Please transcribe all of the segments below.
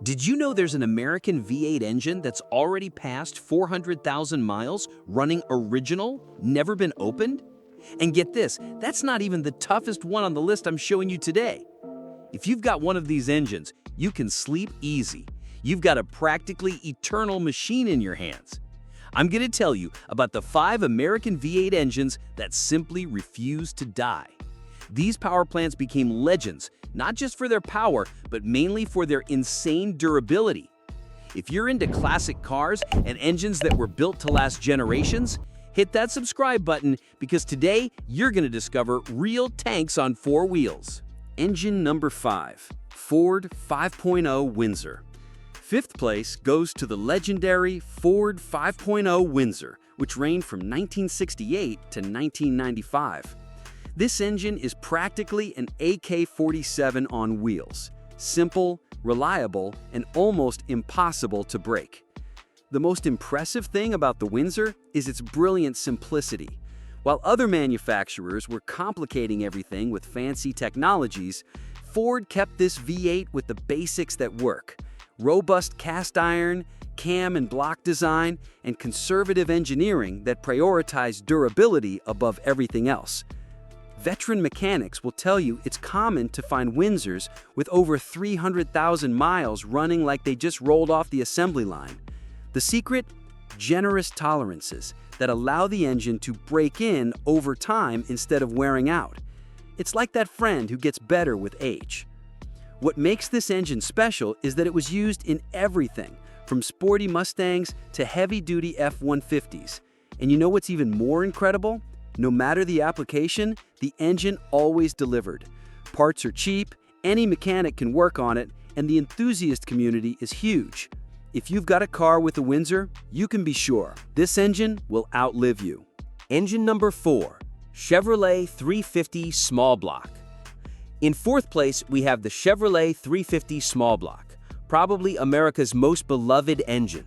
Did you know there's an American V8 engine that's already passed 400,000 miles running original, never been opened? And get this, that's not even the toughest one on the list I'm showing you today. If you've got one of these engines, you can sleep easy. You've got a practically eternal machine in your hands. I'm going to tell you about the 5 American V8 engines that simply refuse to die. These power plants became legends, not just for their power, but mainly for their insane durability. If you're into classic cars and engines that were built to last generations, hit that subscribe button because today you're going to discover real tanks on 4 wheels. Engine number 5, Ford 5.0 Windsor. 5th place goes to the legendary Ford 5.0 Windsor, which reigned from 1968 to 1995. This engine is practically an AK-47 on wheels. Simple, reliable, and almost impossible to break. The most impressive thing about the Windsor is its brilliant simplicity. While other manufacturers were complicating everything with fancy technologies, Ford kept this V8 with the basics that work. Robust cast iron, cam and block design, and conservative engineering that prioritize durability above everything else. Veteran mechanics will tell you it's common to find Windsors with over 300,000 miles running like they just rolled off the assembly line. The secret? Generous tolerances that allow the engine to break in over time instead of wearing out. It's like that friend who gets better with age. What makes this engine special is that it was used in everything, from sporty Mustangs to heavy-duty F-150s. And you know what's even more incredible? No matter the application, the engine always delivered. Parts are cheap, any mechanic can work on it, and the enthusiast community is huge. If you've got a car with a Windsor, you can be sure this engine will outlive you. Engine number 4, Chevrolet 350 Small Block. In 4th place, we have the Chevrolet 350 Small Block, probably America's most beloved engine.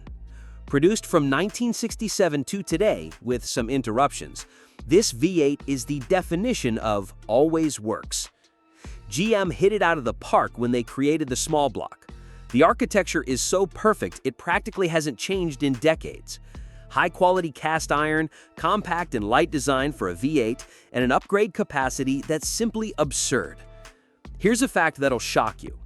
Produced from 1967 to today, with some interruptions, this V8 is the definition of always works. GM hit it out of the park when they created the small block. The architecture is so perfect, it practically hasn't changed in decades. High-quality cast iron, compact and light design for a V8, and an upgrade capacity that's simply absurd. Here's a fact that'll shock you.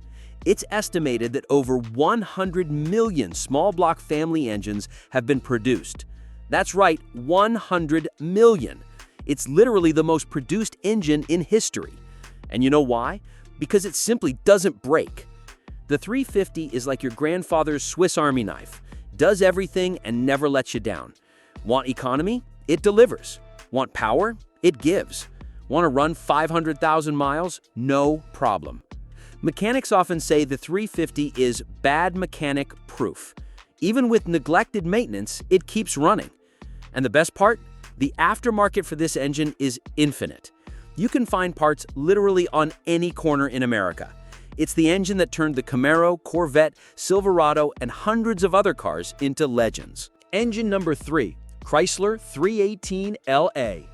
It's estimated that over 100 million small block family engines have been produced. That's right, 100 million. It's literally the most produced engine in history. And you know why? Because it simply doesn't break. The 350 is like your grandfather's Swiss Army knife. Does everything and never lets you down. Want economy? It delivers. Want power? It gives. Want to run 500,000 miles? No problem. Mechanics often say the 350 is bad mechanic proof. Even with neglected maintenance, it keeps running. And the best part? The aftermarket for this engine is infinite. You can find parts literally on any corner in America. It's the engine that turned the Camaro, Corvette, Silverado, and hundreds of other cars into legends. Engine number 3, Chrysler 318 LA.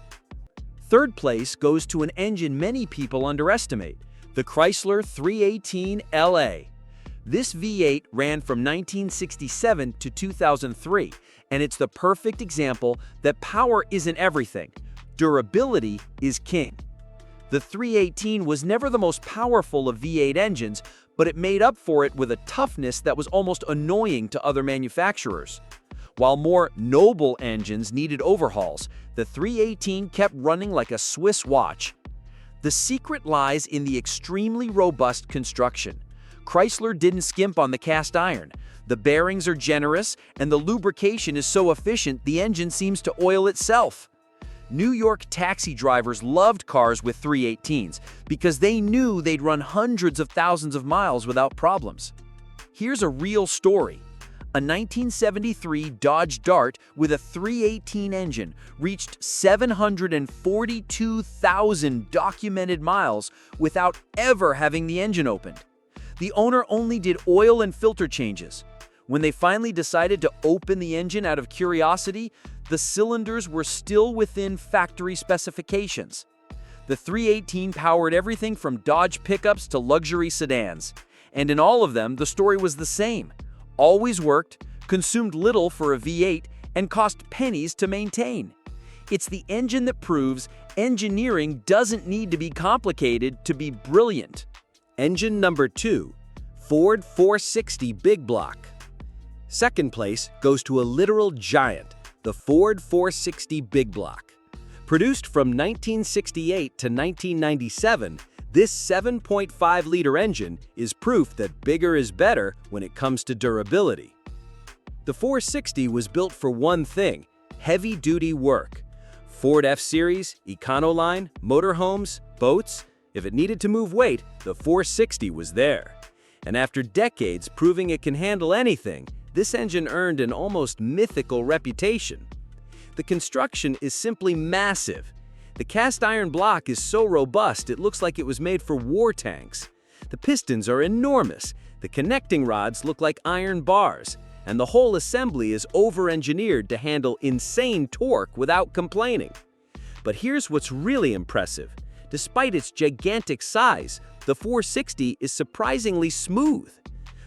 3rd place goes to an engine many people underestimate, the Chrysler 318 LA. This V8 ran from 1967 to 2003, and it's the perfect example that power isn't everything. Durability is king. The 318 was never the most powerful of V8 engines, but it made up for it with a toughness that was almost annoying to other manufacturers. While more noble engines needed overhauls, the 318 kept running like a Swiss watch. The secret lies in the extremely robust construction. Chrysler didn't skimp on the cast iron. The bearings are generous, and the lubrication is so efficient the engine seems to oil itself. New York taxi drivers loved cars with 318s because they knew they'd run hundreds of thousands of miles without problems. Here's a real story. A 1973 Dodge Dart with a 318 engine reached 742,000 documented miles without ever having the engine opened. The owner only did oil and filter changes. When they finally decided to open the engine out of curiosity, the cylinders were still within factory specifications. The 318 powered everything from Dodge pickups to luxury sedans. And in all of them, the story was the same. Always worked, consumed little for a V8, and cost pennies to maintain. It's the engine that proves engineering doesn't need to be complicated to be brilliant. Engine number 2, Ford 460 Big Block. Second place goes to a literal giant, the Ford 460 Big Block. Produced from 1968 to 1997, this 7.5-liter engine is proof that bigger is better when it comes to durability. The 460 was built for one thing: heavy-duty work. Ford F-Series, Econoline, motorhomes, boats. If it needed to move weight, the 460 was there. And after decades proving it can handle anything, this engine earned an almost mythical reputation. The construction is simply massive. The cast iron block is so robust it looks like it was made for war tanks. The pistons are enormous, the connecting rods look like iron bars, and the whole assembly is over-engineered to handle insane torque without complaining. But here's what's really impressive. Despite its gigantic size, the 460 is surprisingly smooth.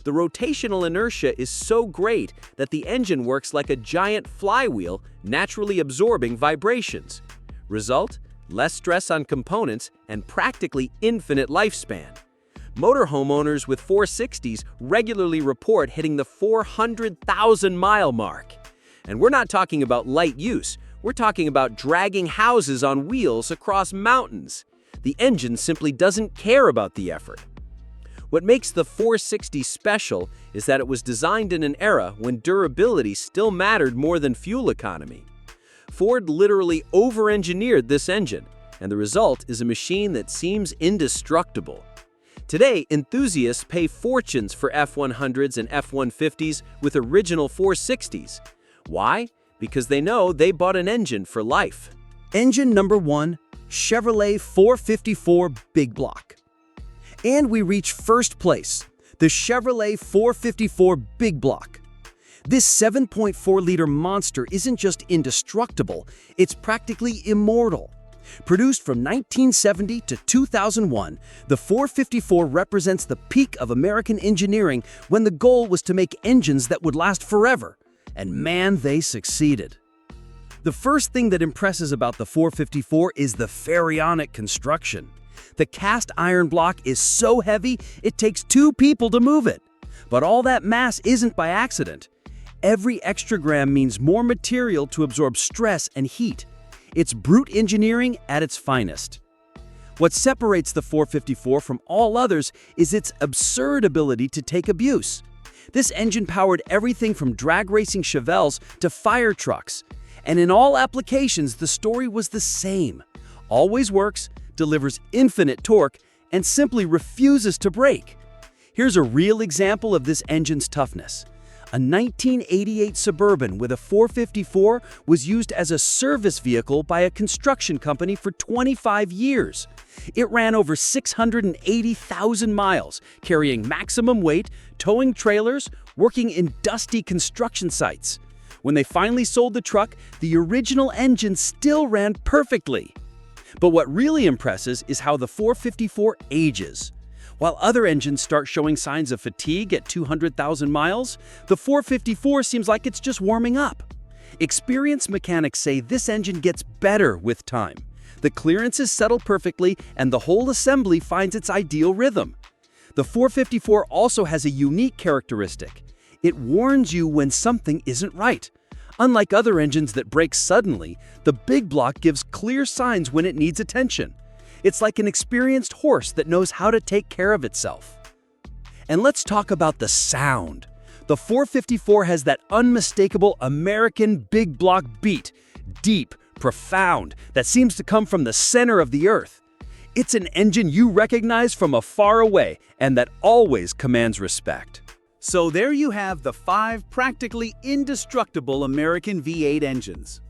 The rotational inertia is so great that the engine works like a giant flywheel, naturally absorbing vibrations. Result? Less stress on components and practically infinite lifespan. Motorhome owners with 460s regularly report hitting the 400,000-mile mark. And we're not talking about light use, we're talking about dragging houses on wheels across mountains. The engine simply doesn't care about the effort. What makes the 460 special is that it was designed in an era when durability still mattered more than fuel economy. Ford literally over-engineered this engine, and the result is a machine that seems indestructible. Today, enthusiasts pay fortunes for F100s and F150s with original 460s. Why? Because they know they bought an engine for life. Engine number 1, Chevrolet 454 Big Block. And we reach first place, the Chevrolet 454 Big Block. This 7.4-liter monster isn't just indestructible, it's practically immortal. Produced from 1970 to 2001, the 454 represents the peak of American engineering when the goal was to make engines that would last forever. And man, they succeeded. The first thing that impresses about the 454 is the pharaonic construction. The cast iron block is so heavy, it takes 2 people to move it. But all that mass isn't by accident. Every extra gram means more material to absorb stress and heat. It's brute engineering at its finest. What separates the 454 from all others is its absurd ability to take abuse. This engine powered everything from drag racing Chevelles to fire trucks. And in all applications, the story was the same. Always works, delivers infinite torque, and simply refuses to break. Here's a real example of this engine's toughness. A 1988 Suburban with a 454 was used as a service vehicle by a construction company for 25 years. It ran over 680,000 miles, carrying maximum weight, towing trailers, working in dusty construction sites. When they finally sold the truck, the original engine still ran perfectly. But what really impresses is how the 454 ages. While other engines start showing signs of fatigue at 200,000 miles, the 454 seems like it's just warming up. Experienced mechanics say this engine gets better with time. The clearances settle perfectly and the whole assembly finds its ideal rhythm. The 454 also has a unique characteristic. It warns you when something isn't right. Unlike other engines that break suddenly, the Big Block gives clear signs when it needs attention. It's like an experienced horse that knows how to take care of itself. And let's talk about the sound. The 454 has that unmistakable American Big Block beat, deep, profound, that seems to come from the center of the earth. It's an engine you recognize from afar away and that always commands respect. So there you have the 5 practically indestructible American V8 engines.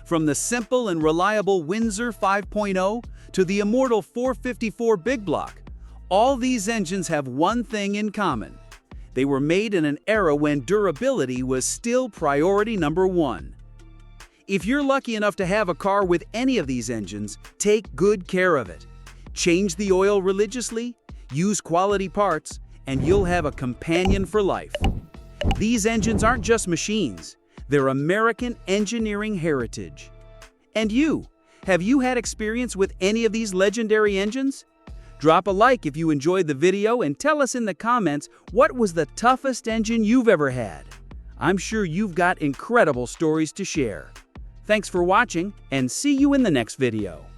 From the simple and reliable Windsor 5.0 to the immortal 454 Big Block, all these engines have one thing in common. They were made in an era when durability was still priority number 1. If you're lucky enough to have a car with any of these engines, take good care of it. Change the oil religiously, use quality parts, and you'll have a companion for life. These engines aren't just machines, they're American engineering heritage. And you, have you had experience with any of these legendary engines? Drop a like if you enjoyed the video and tell us in the comments what was the toughest engine you've ever had. I'm sure you've got incredible stories to share. Thanks for watching, and see you in the next video.